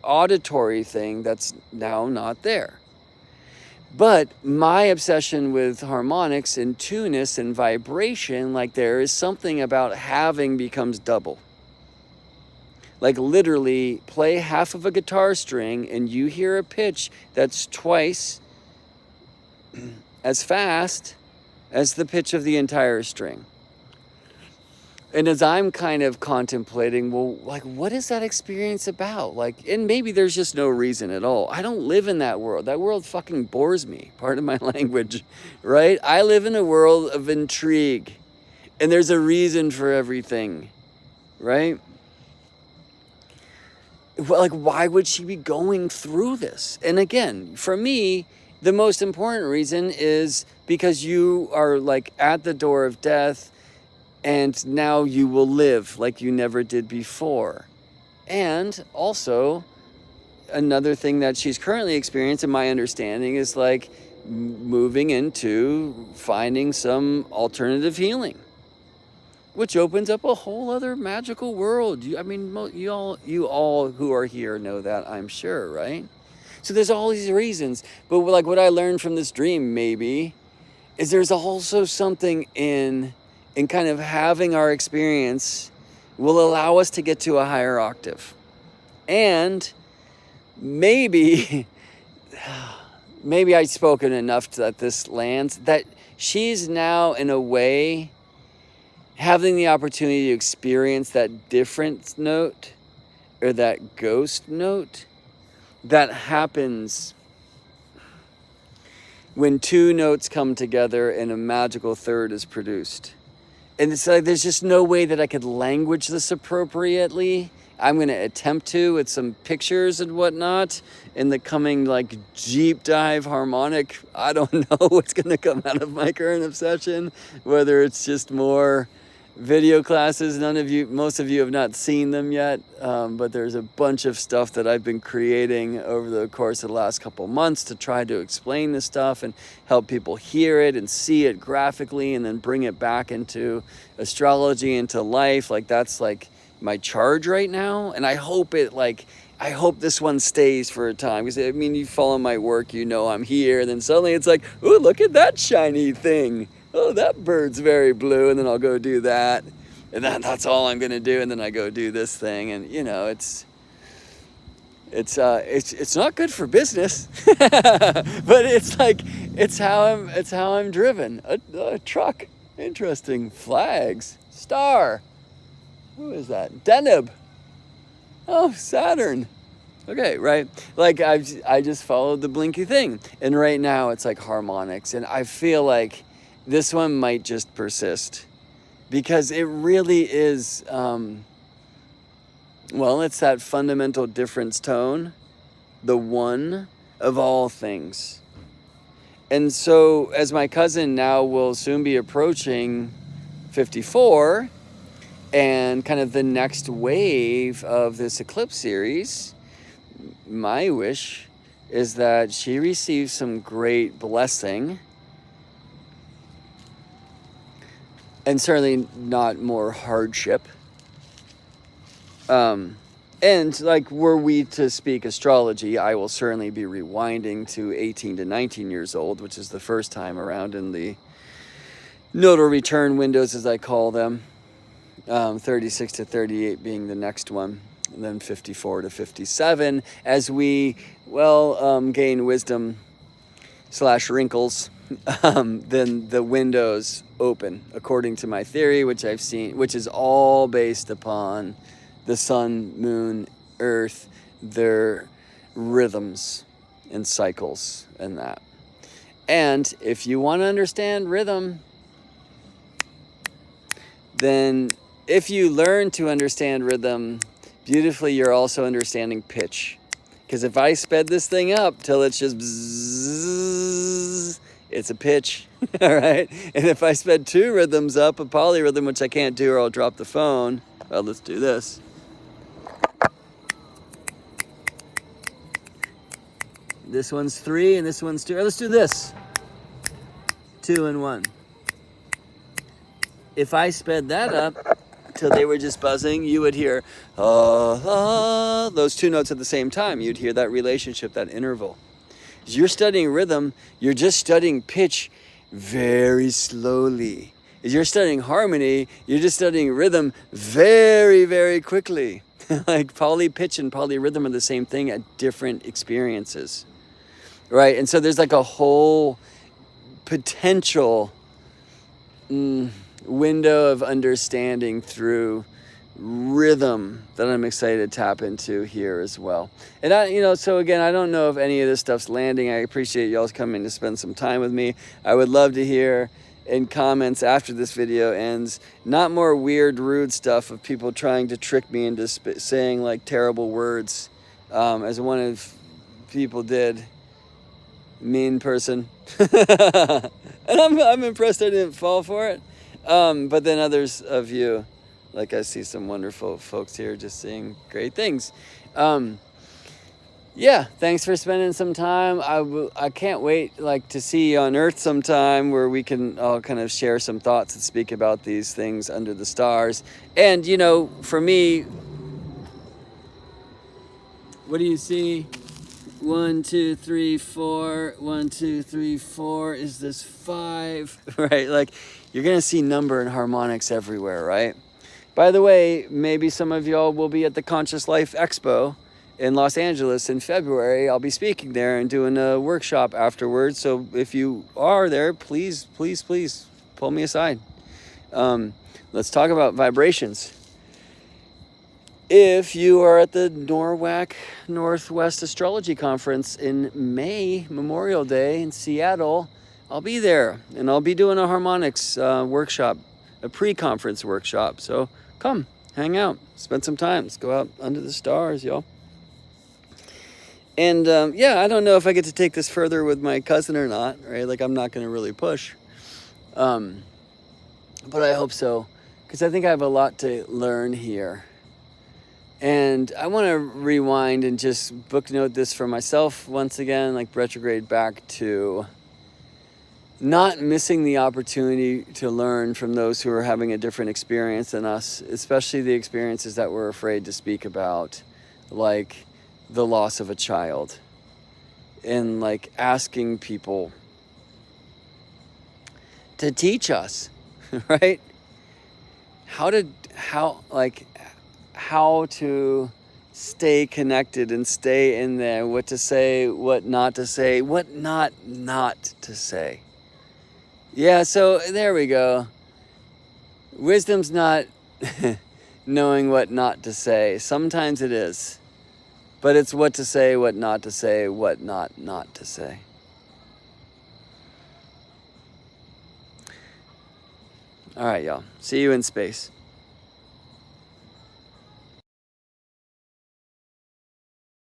auditory thing that's now not there. But my obsession with harmonics and two-ness and vibration, like there is something about having becomes double. Like literally play half of a guitar string and you hear a pitch that's twice as fast as the pitch of the entire string. And as I'm kind of contemplating, well, like, what is that experience about? Like, and maybe there's just no reason at all. I don't live in that world. That world fucking bores me. Pardon my language, right? I live in a world of intrigue. And there's a reason for everything, right? Well, like, why would she be going through this? And again, for me, the most important reason is because you are like at the door of death, and now you will live like you never did before. And also, another thing that she's currently experiencing, my understanding, is like moving into finding some alternative healing. which opens up a whole other magical world. I mean, you all who are here know that, I'm sure, right? So there's all these reasons. But like what I learned from this dream, maybe, is there's also something in kind of having our experience will allow us to get to a higher octave. And maybe I've spoken enough that this lands, that she's now in a way having the opportunity to experience that different note or that ghost note that happens when two notes come together and a magical third is produced. And it's like there's just no way that I could language this appropriately. I'm going to attempt to with some pictures and whatnot in the coming like deep dive harmonic. I don't know what's going to come out of my current obsession, whether it's just more video classes. Most of you have not seen them yet, but there's a bunch of stuff that I've been creating over the course of the last couple months to try to explain this stuff and help people hear it and see it graphically and then bring it back into astrology, into life. Like that's like my charge right now, and I hope this one stays for a time, because I mean, you follow my work, you know I'm here, and then suddenly it's like, ooh, look at that shiny thing. Oh, that bird's very blue, and then I'll go do that, and that's all I'm gonna do, and then I go do this thing, and you know, it's not good for business, but it's how I'm driven. A truck, interesting, flags, star. Who is that? Deneb. Oh, Saturn. Okay, right. Like I just followed the blinky thing, and right now it's like harmonics, and I feel like this one might just persist because it really is. Well, it's that fundamental difference tone, the one of all things. And so, as my cousin now will soon be approaching 54. And kind of the next wave of this Eclipse series, my wish is that she receives some great blessing, and certainly not more hardship. And like, were we to speak astrology, I will certainly be rewinding to 18 to 19 years old, which is the first time around in the nodal return windows, as I call them. 36 to 38 being the next one, and then 54 to 57 as we gain wisdom / wrinkles. Then the windows open according to my theory, which I've seen, which is all based upon the sun, moon, earth, their rhythms and cycles and that. And if you want to understand rhythm, then if you learn to understand rhythm beautifully, you're also understanding pitch. Because if I sped this thing up till it's just bzzz, it's a pitch, all right? And if I sped two rhythms up, a polyrhythm, which I can't do or I'll drop the phone, well, let's do this. This one's 3 and this one's 2. Let's do this. 2 and 1. If I sped that up till they were just buzzing, you would hear those two notes at the same time. You'd hear that relationship, that interval. As you're studying rhythm, you're just studying pitch very slowly. As you're studying harmony, you're just studying rhythm very, very quickly. Like poly pitch and polyrhythm are the same thing at different experiences, right? And so there's like a whole potential window of understanding through rhythm that I'm excited to tap into here as well. And so again, I don't know if any of this stuff's landing. I appreciate y'all coming to spend some time with me. I would love to hear in comments after this video ends, not more weird, rude stuff of people trying to trick me into saying like terrible words, as one of people did. Mean person. And I'm impressed I didn't fall for it. But then others of you, like I see some wonderful folks here just saying great things. yeah, thanks for spending some time. I can't wait like to see you on Earth sometime where we can all kind of share some thoughts and speak about these things under the stars. And you know, for me, what do you see? 1, 2, 3, 4. 1, 2, 3, 4. Is this 5? Right? Like you're gonna see number and harmonics everywhere, right? By the way, maybe some of y'all will be at the Conscious Life Expo in Los Angeles in February. I'll be speaking there and doing a workshop afterwards. So if you are there, please, please, please pull me aside. Let's talk about vibrations. If you are at the NORWAC Northwest Astrology Conference in May, Memorial Day in Seattle, I'll be there. And I'll be doing a harmonics workshop, a pre-conference workshop. So come, hang out, spend some time. Let's go out under the stars, y'all. And yeah, I don't know if I get to take this further with my cousin or not, right? Like I'm not going to really push. But I hope so, because I think I have a lot to learn here. And I want to rewind and just booknote this for myself once again, like retrograde back to not missing the opportunity to learn from those who are having a different experience than us, especially the experiences that we're afraid to speak about, like the loss of a child, and like asking people to teach us, right? How to stay connected and stay in there, what to say, what not to say, what not to say. Yeah, so there we go. Wisdom's not knowing what not to say. Sometimes it is. But it's what to say, what not to say, what not to say. All right, y'all. See you in space.